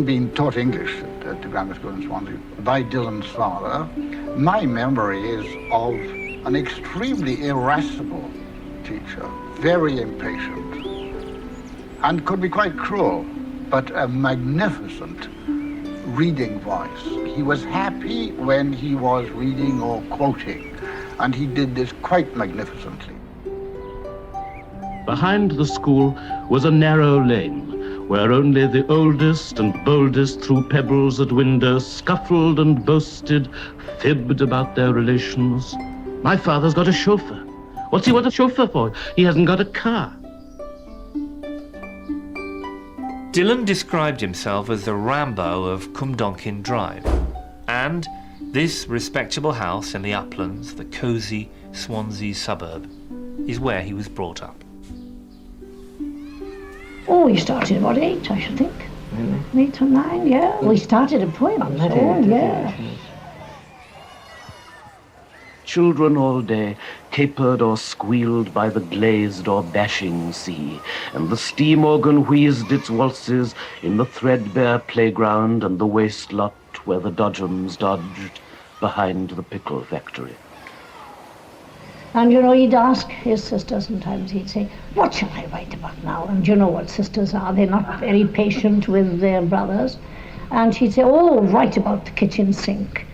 been taught English at the grammar school in Swansea by Dylan's father, my memory is of an extremely irascible teacher, very impatient, and could be quite cruel, but a magnificent reading voice. He was happy when he was reading or quoting, and he did this quite magnificently. Behind the school was a narrow lane where only the oldest and boldest threw pebbles at windows, scuffled and boasted, fibbed about their relations. My father's got a chauffeur. What's he want a chauffeur for? He hasn't got a car. Dylan described himself as the Rambo of Cumdonkin Drive, and this respectable house in the uplands, the cosy Swansea suburb, is where he was brought up. Oh, we started about 8, I should think. Really? 8 or 9, yeah. We started a poem. Oh, yeah. Children all day capered or squealed by the glazed or bashing sea, and the steam organ wheezed its waltzes in the threadbare playground and the waste lot where the Dodgems dodged behind the pickle factory. And, you know, he'd ask his sister sometimes, he'd say, what shall I write about now? And you know what sisters are, they're not very patient with their brothers. And she'd say, oh, write about the kitchen sink.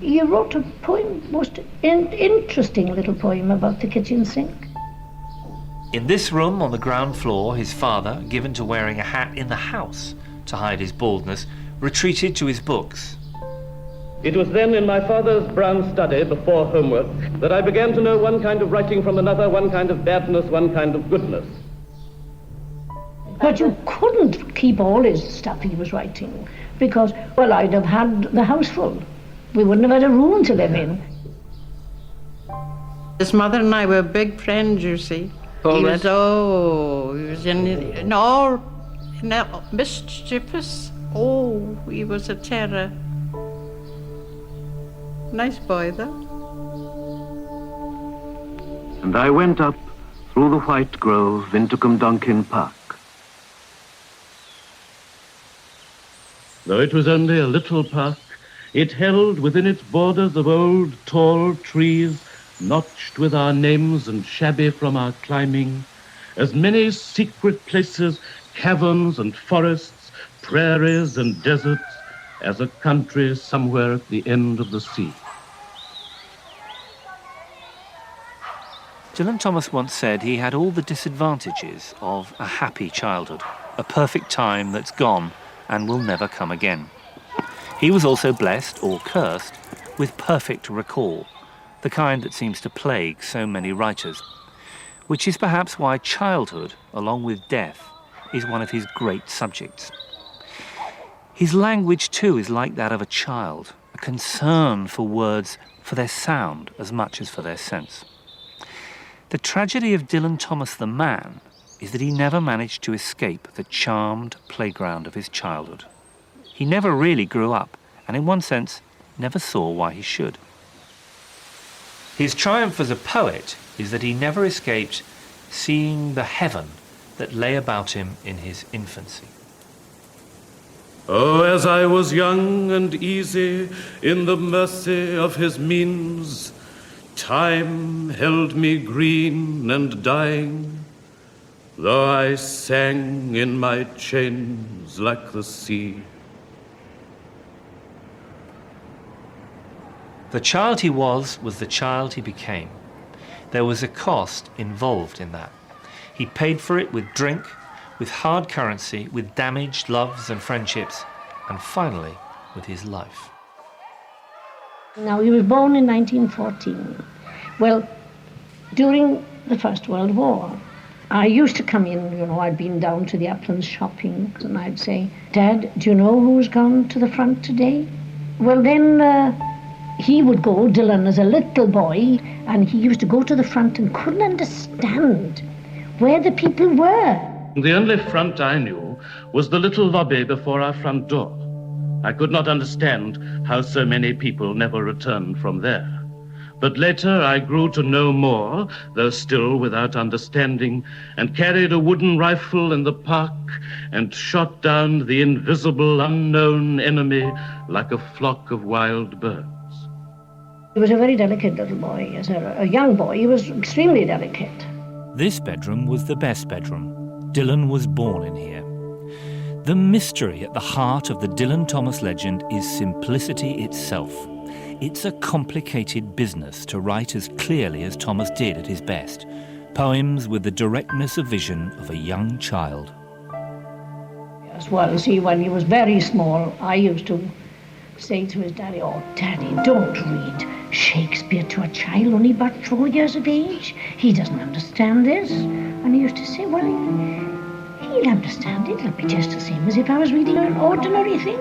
He wrote a poem, most interesting little poem about the kitchen sink. In this room on the ground floor, his father, given to wearing a hat in the house to hide his baldness, retreated to his books. It was then in my father's brown study before homework that I began to know one kind of writing from another, one kind of badness, one kind of goodness. But you couldn't keep all his stuff he was writing because, well, I'd have had the house full. We wouldn't have had a room to live in. His mother and I were big friends, you see. He was in all mischievous. Oh, he was a terror. Nice boy, though. And I went up through the White Grove into Cumdonkin Park. Though it was only a little park, it held within its borders of old, tall trees, notched with our names and shabby from our climbing, as many secret places, caverns and forests, prairies and deserts, as a country somewhere at the end of the sea. Dylan Thomas once said he had all the disadvantages of a happy childhood, a perfect time that's gone and will never come again. He was also blessed, or cursed, with perfect recall, the kind that seems to plague so many writers, which is perhaps why childhood, along with death, is one of his great subjects. His language, too, is like that of a child, a concern for words, for their sound as much as for their sense. The tragedy of Dylan Thomas the man is that he never managed to escape the charmed playground of his childhood. He never really grew up, and in one sense, never saw why he should. His triumph as a poet is that he never escaped seeing the heaven that lay about him in his infancy. Oh, as I was young and easy in the mercy of his means, time held me green and dying, though I sang in my chains like the sea. The child he was the child he became. There was a cost involved in that. He paid for it with drink, with hard currency, with damaged loves and friendships, and finally, with his life. Now, he was born in 1914. Well, during the First World War, I used to come in, you know, I'd been down to the uplands shopping, and I'd say, Dad, do you know who's gone to the front today? Well, then he would go, Dylan, as a little boy, and he used to go to the front and couldn't understand where the people were. The only front I knew was the little lobby before our front door. I could not understand how so many people never returned from there. But later I grew to know more, though still without understanding, and carried a wooden rifle in the park and shot down the invisible, unknown enemy like a flock of wild birds. He was a very delicate little boy. As a young boy, he was extremely delicate. This bedroom was the best bedroom. Dylan was born in here. The mystery at the heart of the Dylan Thomas legend is simplicity itself. It's a complicated business to write as clearly as Thomas did at his best. Poems with the directness of vision of a young child. As well, see, when he was very small, I used to say to his daddy, "Oh, Daddy, don't read Shakespeare to a child only about 4 years of age. He doesn't understand this." And he used to say, "Well, he'll understand it. It'll be just the same as if I was reading an ordinary thing."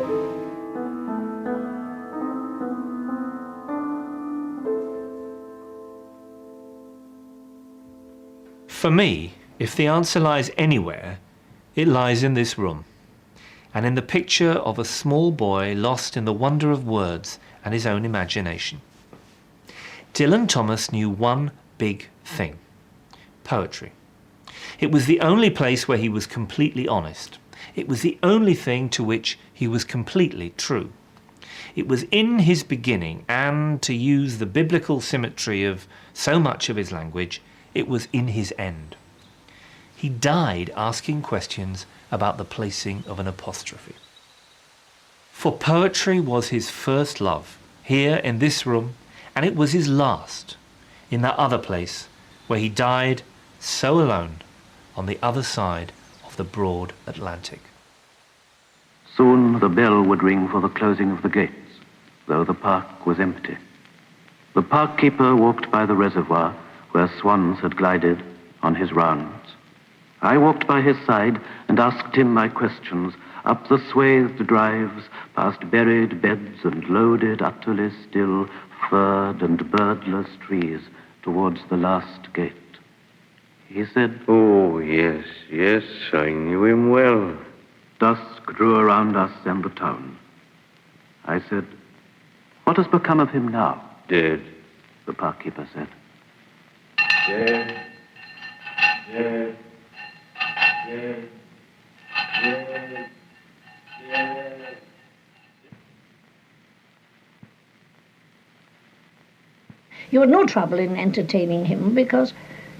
For me, if the answer lies anywhere, it lies in this room, and in the picture of a small boy lost in the wonder of words and his own imagination. Dylan Thomas knew one big thing: poetry. It was the only place where he was completely honest. It was the only thing to which he was completely true. It was in his beginning, and, to use the biblical symmetry of so much of his language, it was in his end. He died asking questions about the placing of an apostrophe. For poetry was his first love, here in this room, and it was his last, in that other place where he died so alone on the other side of the broad Atlantic. Soon the bell would ring for the closing of the gates, though the park was empty. The park keeper walked by the reservoir where swans had glided on his rounds. I walked by his side and asked him my questions up the swathed drives, past buried beds and loaded, utterly still, furred and birdless trees towards the last gate. He said, "Oh, yes, yes, I knew him well." Dusk drew around us and the town. I said, "What has become of him now?" "Dead." The park keeper said. "Dead, dead, dead, dead, dead." You had no trouble in entertaining him, because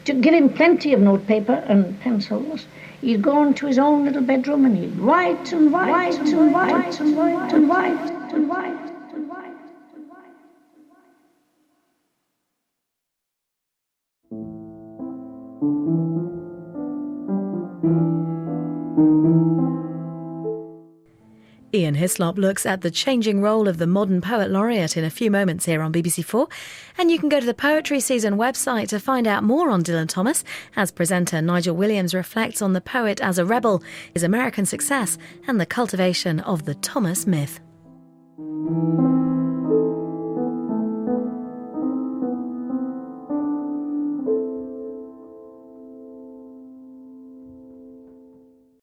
to give him plenty of notepaper and pencils, he'd go into his own little bedroom and he'd write and write and write and write and write and write and write. Ian Hislop looks at the changing role of the modern poet laureate in a few moments here on BBC4. And you can go to the Poetry Season website to find out more on Dylan Thomas, as presenter Nigel Williams reflects on the poet as a rebel, his American success and the cultivation of the Thomas myth.